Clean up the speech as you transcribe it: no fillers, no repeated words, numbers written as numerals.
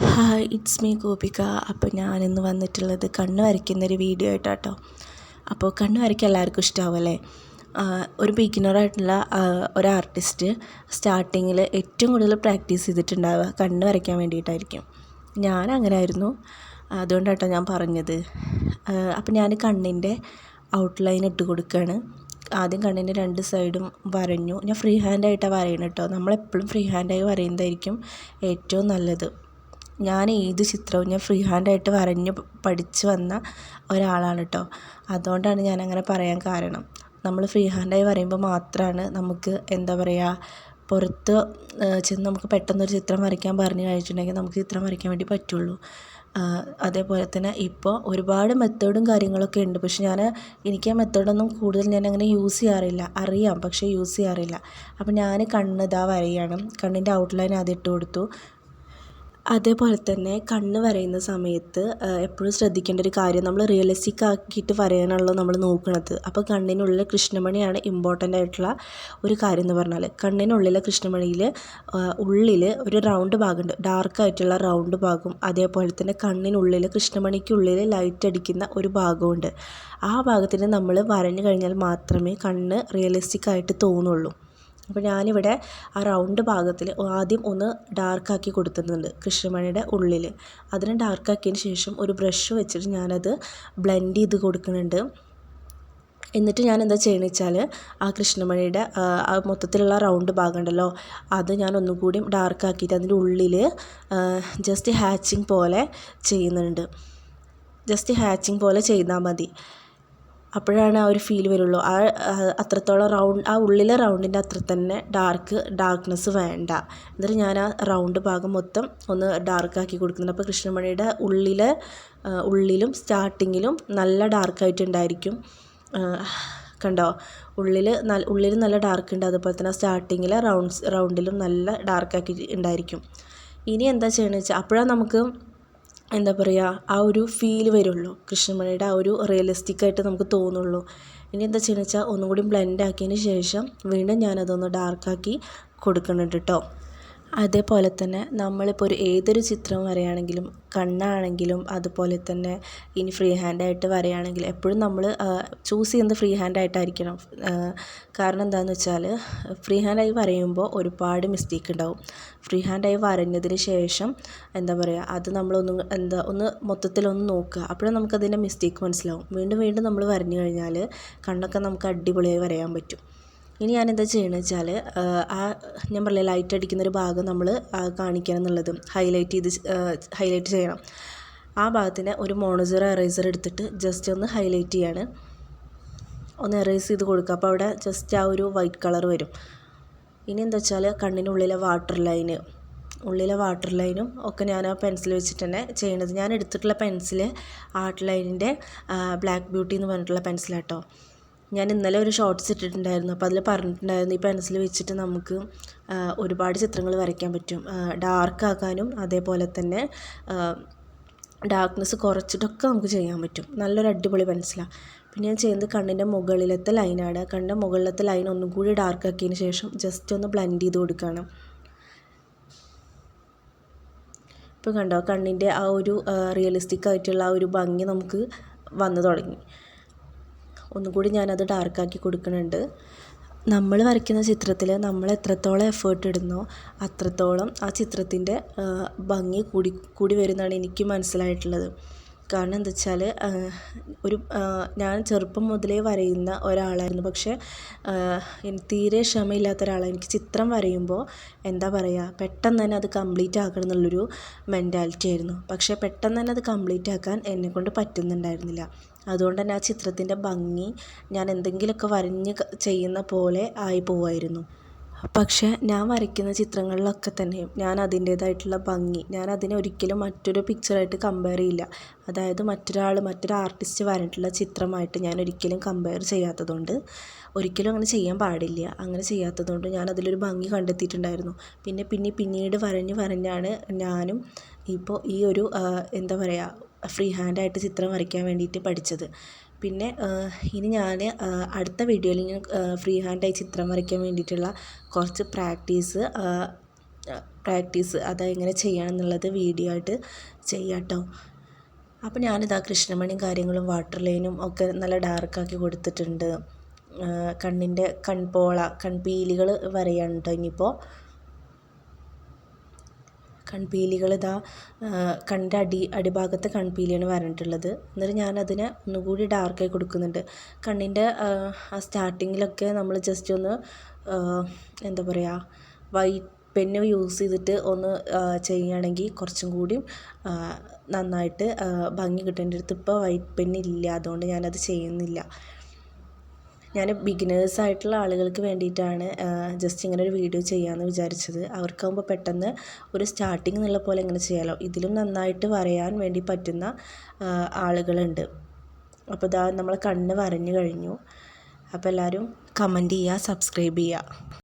Hi, it's me Gopika. അപ്പോൾ ഞാനിന്ന് വന്നിട്ടുള്ളത് കണ്ണ് വരയ്ക്കുന്നൊരു വീഡിയോ ആയിട്ടാട്ടോ. അപ്പോൾ കണ്ണ് വരയ്ക്കാൻ എല്ലാവർക്കും ഇഷ്ടമാവുമല്ലേ? ഒരു ബിഗിനറായിട്ടുള്ള ഒരു ആർട്ടിസ്റ്റ് സ്റ്റാർട്ടിങ്ങിൽ ഏറ്റവും കൂടുതൽ പ്രാക്ടീസ് ചെയ്തിട്ടുണ്ടാവുക കണ്ണ് വരയ്ക്കാൻ വേണ്ടിയിട്ടായിരിക്കും. ഞാൻ അങ്ങനെ ആയിരുന്നു, അതുകൊണ്ടാട്ടോ ഞാൻ പറഞ്ഞത്. അപ്പോൾ ഞാൻ കണ്ണിൻ്റെ ഔട്ട്ലൈൻ ഇട്ട് കൊടുക്കുകയാണ്. ആദ്യം കണ്ണിൻ്റെ രണ്ട് സൈഡും വരഞ്ഞു. ഞാൻ ഫ്രീ ഹാൻഡായിട്ടാണ് വരയണം കേട്ടോ. നമ്മളെപ്പോഴും ഫ്രീ ഹാൻഡായി വരയുന്നതായിരിക്കും ഏറ്റവും നല്ലത്. ഞാൻ ഏത് ചിത്രവും ഞാൻ ഫ്രീ ഹാൻഡായിട്ട് വരഞ്ഞ് പഠിച്ച് വന്ന ഒരാളാണ് കേട്ടോ. അതുകൊണ്ടാണ് ഞാനങ്ങനെ പറയാൻ കാരണം. നമ്മൾ ഫ്രീ ഹാൻഡായി വരയുമ്പോൾ മാത്രമാണ് നമുക്ക് എന്താ പറയുക, പുറത്ത് ചെന്ന് നമുക്ക് പെട്ടെന്നൊരു ചിത്രം വരയ്ക്കാൻ പറഞ്ഞു കഴിഞ്ഞിട്ടുണ്ടെങ്കിൽ നമുക്ക് ചിത്രം വരയ്ക്കാൻ വേണ്ടി പറ്റുള്ളൂ. അതേപോലെ തന്നെ ഇപ്പോൾ ഒരുപാട് മെത്തേഡും കാര്യങ്ങളൊക്കെ ഉണ്ട്. പക്ഷെ എനിക്ക് ആ മെത്തേഡൊന്നും കൂടുതൽ ഞാനങ്ങനെ യൂസ് ചെയ്യാറില്ല. അറിയാം, പക്ഷേ യൂസ് ചെയ്യാറില്ല. അപ്പോൾ ഞാൻ കണ്ണ് വരയാണ്. കണ്ണിൻ്റെ ഔട്ട്ലൈൻ ആദ്യം ഇട്ട് കൊടുത്തു. അതേപോലെ തന്നെ കണ്ണ് വരയുന്ന സമയത്ത് എപ്പോഴും ശ്രദ്ധിക്കേണ്ട ഒരു കാര്യം, നമ്മൾ റിയലിസ്റ്റിക് ആക്കിയിട്ട് വരയാനാണല്ലോ നമ്മൾ നോക്കുന്നത്. അപ്പോൾ കണ്ണിനുള്ളിൽ കൃഷ്ണമണിയാണ് ഇമ്പോർട്ടൻ്റ് ആയിട്ടുള്ള ഒരു കാര്യം എന്ന് പറഞ്ഞാൽ. കണ്ണിനുള്ളിലെ കൃഷ്ണമണിയിൽ ഉള്ളിൽ ഒരു റൗണ്ട് ഭാഗമുണ്ട്, ഡാർക്കായിട്ടുള്ള റൗണ്ട് ഭാഗം. അതേപോലെ തന്നെ കണ്ണിനുള്ളിൽ കൃഷ്ണമണിക്കുള്ളിൽ ലൈറ്റ് അടിക്കുന്ന ഒരു ഭാഗമുണ്ട്. ആ ഭാഗത്തിന് നമ്മൾ വരഞ്ഞു കഴിഞ്ഞാൽ മാത്രമേ കണ്ണ് റിയലിസ്റ്റിക് ആയിട്ട് തോന്നുള്ളൂ. അപ്പോൾ ഞാനിവിടെ ആ റൗണ്ട് ഭാഗത്തിൽ ആദ്യം ഒന്ന് ഡാർക്കാക്കി കൊടുത്തിട്ടുണ്ട് കൃഷ്ണമണിയുടെ ഉള്ളിൽ. അതിന് ഡാർക്കാക്കിയതിന് ശേഷം ഒരു ബ്രഷ് വെച്ചിട്ട് ഞാനത് ബ്ലെൻഡ് ചെയ്ത് കൊടുക്കുന്നുണ്ട്. എന്നിട്ട് ഞാൻ എന്താ ചെയ്യുന്നത് വെച്ചാൽ ആ കൃഷ്ണമണിയുടെ ആ മൊത്തത്തിലുള്ള റൗണ്ട് ഭാഗം ഉണ്ടല്ലോ, അത് ഞാൻ ഒന്നും കൂടി ഡാർക്കാക്കിയിട്ട് അതിൻ്റെ ഉള്ളിൽ ജസ്റ്റ് ഹാച്ചിങ് പോലെ ചെയ്യുന്നുണ്ട്. ജസ്റ്റ് ഹാച്ചിങ് പോലെ ചെയ്താൽ മതി. അപ്പോഴാണ് ആ ഒരു ഫീൽ വരുള്ളൂ. അത്രത്തോളം ആ ഉള്ളിലെ റൗണ്ടിൻ്റെ അത്ര തന്നെ ഡാർക്ക്നെസ് വേണ്ട. എന്നിട്ട് ഞാൻ ആ റൗണ്ട് ഭാഗം മൊത്തം ഒന്ന് ഡാർക്കാക്കി കൊടുക്കുന്നുണ്ട്. അപ്പോൾ കൃഷ്ണമണിയുടെ ഉള്ളിലും സ്റ്റാർട്ടിങ്ങിലും നല്ല ഡാർക്കായിട്ടുണ്ടായിരിക്കും. കണ്ടോ, ഉള്ളിൽ നല്ല ഡാർക്ക് ഉണ്ട്. അതുപോലെ തന്നെ സ്റ്റാർട്ടിങ്ങിലെ റൗണ്ടിലും നല്ല ഡാർക്കാക്കി ഉണ്ടായിരിക്കും. ഇനി എന്താ ചെയ്യണമെന്ന് വെച്ചാൽ അപ്പോഴാണ് നമുക്ക് എന്താ പറയുക, ആ ഒരു ഫീൽ വരുള്ളൂ, കൃഷ്ണമണിയുടെ ആ ഒരു റിയലിസ്റ്റിക് ആയിട്ട് നമുക്ക് തോന്നുള്ളൂ. ഇനി എന്താ ചെയ്യുന്നത് വെച്ചാൽ ഒന്നും കൂടി ബ്ലെൻഡ് ആക്കിയതിന് ശേഷം വീണ്ടും ഞാനതൊന്ന് ഡാർക്കാക്കി കൊടുക്കുന്നുണ്ട് കേട്ടോ. അതേപോലെ തന്നെ നമ്മളിപ്പോൾ ഏതൊരു ചിത്രം വരയാണെങ്കിലും, കണ്ണാണെങ്കിലും അതുപോലെ തന്നെ ഇനി ഫ്രീ ഹാൻഡായിട്ട് വരയാണെങ്കിലും എപ്പോഴും നമ്മൾ ചൂസ് ചെയ്യുന്നത് ഫ്രീ ഹാൻഡായിട്ടായിരിക്കണം. കാരണം എന്താണെന്ന് വെച്ചാൽ ഫ്രീ ഹാൻഡായി വരയുമ്പോൾ ഒരുപാട് മിസ്റ്റേക്ക് ഉണ്ടാവും. ഫ്രീ ഹാൻഡായി വരഞ്ഞതിന് ശേഷം എന്താ പറയുക, അത് ഒന്ന് മൊത്തത്തിലൊന്ന് നോക്കുക. അപ്പോഴും നമുക്കതിൻ്റെ മിസ്റ്റേക്ക് മനസ്സിലാവും. വീണ്ടും വീണ്ടും നമ്മൾ വരഞ്ഞു കഴിഞ്ഞാൽ കണ്ണൊക്കെ നമുക്ക് അടിപൊളിയായി വരയാൻ പറ്റും. ഇനി ഞാനെന്താ ചെയ്യണമെന്ന് വെച്ചാൽ ഞാൻ പറഞ്ഞില്ലേ, ലൈറ്റ് അടിക്കുന്നൊരു ഭാഗം നമ്മൾ കാണിക്കണം എന്നുള്ളത് ഹൈലൈറ്റ് ചെയ്യണം. ആ ഭാഗത്തിന് ഒരു മോണോസീറോ എറേസർ എടുത്തിട്ട് ജസ്റ്റ് ഒന്ന് ഹൈലൈറ്റ് ചെയ്യാണ്. ഒന്ന് എറേസ് ചെയ്ത് കൊടുക്കുക. അപ്പോൾ അവിടെ ജസ്റ്റ് ആ ഒരു വൈറ്റ് കളർ വരും. ഇനി എന്താ വെച്ചാൽ കണ്ണിനുള്ളിലെ വാട്ടർ ലൈനും ഒക്കെ ഞാൻ ആ പെൻസിൽ വെച്ചിട്ട് തന്നെ ചെയ്യണത്. ഞാൻ എടുത്തിട്ടുള്ള പെൻസിൽ ആർട്ട് ലൈനിൻ്റെ ബ്ലാക്ക് ബ്യൂട്ടി എന്ന് പറഞ്ഞിട്ടുള്ള പെൻസിലാട്ടോ. ഞാൻ ഇന്നലെ ഒരു ഷോർട്ട്സ് ഇട്ടിട്ടുണ്ടായിരുന്നു. അപ്പോൾ അതിൽ പറഞ്ഞിട്ടുണ്ടായിരുന്നു ഈ പെൻസിൽ വെച്ചിട്ട് നമുക്ക് ഒരുപാട് ചിത്രങ്ങൾ വരയ്ക്കാൻ പറ്റും. ഡാർക്ക് ആക്കാനും അതേപോലെ തന്നെ ഡാർക്ക്നെസ് കുറച്ചിട്ടൊക്കെ നമുക്ക് ചെയ്യാൻ പറ്റും. നല്ലൊരു അടിപൊളി പെൻസിലാണ്. പിന്നെ ഞാൻ ചെയ്യുന്നത് കണ്ണിൻ്റെ മുകളിലത്തെ ലൈനാണ്. കണ്ണിൻ്റെ മുകളിലത്തെ ലൈൻ ഒന്നും കൂടി ഡാർക്ക് ആക്കിയതിന് ശേഷം ജസ്റ്റ് ഒന്ന് ബ്ലെൻഡ് ചെയ്ത് കൊടുക്കുകയാണ്. ഇപ്പോൾ കണ്ടോ, കണ്ണിൻ്റെ ആ ഒരു റിയലിസ്റ്റിക് ആയിട്ടുള്ള ആ ഒരു ഭംഗി നമുക്ക് വന്നു തുടങ്ങി. ഒന്നുകൂടി ഞാനത് ഡാർക്കാക്കി കൊടുക്കുന്നുണ്ട്. നമ്മൾ വരയ്ക്കുന്ന ചിത്രത്തിൽ നമ്മൾ എത്രത്തോളം എഫേർട്ട് ഇടുന്നോ അത്രത്തോളം ആ ചിത്രത്തിൻ്റെ ഭംഗി കൂടി വരുന്നതാണ് എനിക്ക് മനസ്സിലായിട്ടുള്ളത്. കാരണം എന്താ വെച്ചാൽ ഞാൻ ചെറുപ്പം മുതലേ വരയുന്ന ഒരാളായിരുന്നു. പക്ഷേ തീരെ ക്ഷമയില്ലാത്ത ഒരാളാണ്. എനിക്ക് ചിത്രം വരയുമ്പോൾ എന്താ പറയുക, പെട്ടെന്ന് തന്നെ അത് കംപ്ലീറ്റ് ആക്കണം എന്നുള്ളൊരു മെൻറ്റാലിറ്റി ആയിരുന്നു. പക്ഷേ പെട്ടെന്ന് തന്നെ അത് കംപ്ലീറ്റ് ആക്കാൻ എന്നെക്കൊണ്ട് പറ്റുന്നുണ്ടായിരുന്നില്ല. അതുകൊണ്ട് തന്നെ ആ ചിത്രത്തിൻ്റെ ഭംഗി ഞാൻ എന്തെങ്കിലുമൊക്കെ വരഞ്ഞ് ചെയ്യുന്ന പോലെ ആയി പോവുമായിരുന്നു. പക്ഷേ ഞാൻ വരയ്ക്കുന്ന ചിത്രങ്ങളിലൊക്കെ തന്നെയും ഞാൻ അതിൻ്റേതായിട്ടുള്ള ഭംഗി, ഞാൻ അതിനെ ഒരിക്കലും മറ്റൊരു പിക്ചറായിട്ട് കമ്പയർ ചെയ്യില്ല. അതായത് മറ്റൊരു ആർട്ടിസ്റ്റ് വരച്ചിട്ടുള്ള ചിത്രമായിട്ട് ഞാൻ ഒരിക്കലും കമ്പയർ ചെയ്യാത്തതുകൊണ്ട്, ഒരിക്കലും അങ്ങനെ ചെയ്യാൻ പാടില്ല. അങ്ങനെ ചെയ്യാത്തതുകൊണ്ട് ഞാൻ അതിലൊരു ഭംഗി കണ്ടെത്തിയിട്ടുണ്ടായിരുന്നു. പിന്നീട് വരഞ്ഞാണ് ഞാനും ഇപ്പോൾ ഈ ഒരു എന്താ പറയുക, ഫ്രീ ഹാൻഡായിട്ട് ചിത്രം വരയ്ക്കാൻ വേണ്ടിയിട്ട് പഠിച്ചത്. പിന്നെ ഇനി ഞാൻ അടുത്ത വീഡിയോയിൽ ഞാൻ ഫ്രീ ഹാൻഡായി ചിത്രം വരയ്ക്കാൻ വേണ്ടിയിട്ടുള്ള കുറച്ച് പ്രാക്ടീസ് പ്രാക്ടീസ് അതെങ്ങനെ ചെയ്യണം എന്നുള്ളത് വീഡിയോ ആയിട്ട് ചെയ്യാം കേട്ടോ. അപ്പോൾ ഞാനിതാ കൃഷ്ണമണിയും കാര്യങ്ങളും വാട്ടർ ലൈനും ഒക്കെ നല്ല ഡാർക്കാക്കി കൊടുത്തിട്ടുണ്ട്. കണ്ണിൻ്റെ കൺപോള കൺപീലികൾ വരയാണ് കേട്ടോ. ഇനിയിപ്പോൾ കൺപീലികൾ ഇതാ കണ്ണിൻ്റെ അടിഭാഗത്തെ കൺപീലിയാണ് വരണ്ടിട്ടുള്ളത്. എന്നിട്ട് ഞാനതിനെ ഒന്നുകൂടി ഡാർക്കായി കൊടുക്കുന്നുണ്ട്. കണ്ണിൻ്റെ ആ സ്റ്റാർട്ടിങ്ങിലൊക്കെ നമ്മൾ ജസ്റ്റ് ഒന്ന് എന്താ പറയുക, വൈറ്റ് പെന്ന് യൂസ് ചെയ്തിട്ട് ഒന്ന് ചെയ്യുകയാണെങ്കിൽ കുറച്ചും കൂടി നന്നായിട്ട് ഭംഗി കിട്ടും. എൻ്റെ അടുത്ത് ഇപ്പോൾ വൈറ്റ് പെന്നില്ല, അതുകൊണ്ട് ഞാനത് ചെയ്യുന്നില്ല. ഞാൻ ബിഗിനേഴ്സായിട്ടുള്ള ആളുകൾക്ക് വേണ്ടിയിട്ടാണ് ജസ്റ്റ് ഇങ്ങനെ ഒരു വീഡിയോ ചെയ്യാമെന്ന് വിചാരിച്ചത്. അവർക്കാകുമ്പോൾ പെട്ടെന്ന് ഒരു സ്റ്റാർട്ടിങ് എന്നുള്ള പോലെ ഇങ്ങനെ ചെയ്യാമല്ലോ. ഇതിലും നന്നായിട്ട് വരയാൻ വേണ്ടി പറ്റുന്ന ആളുകളുണ്ട്. അപ്പോൾ ഇതാ നമ്മൾ കണ്ണ് വരഞ്ഞു കഴിഞ്ഞു. അപ്പോൾ എല്ലാവരും കമൻറ്റ് ചെയ്യുക, സബ്സ്ക്രൈബ് ചെയ്യുക.